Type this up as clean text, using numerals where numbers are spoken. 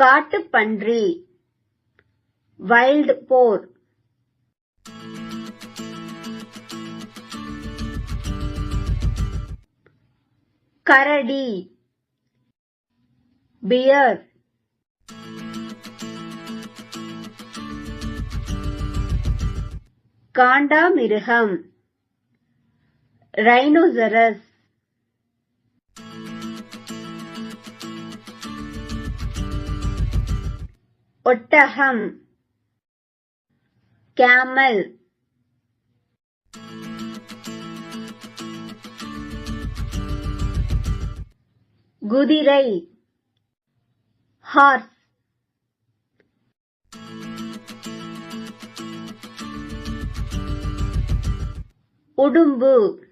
காட்டுப்பன்றி wild போர். கரடி pier. காண்டாமிருகம் rhinoceros. ஒட்டகம் camel. குதிரை ஹார்ஸ். உடும்பு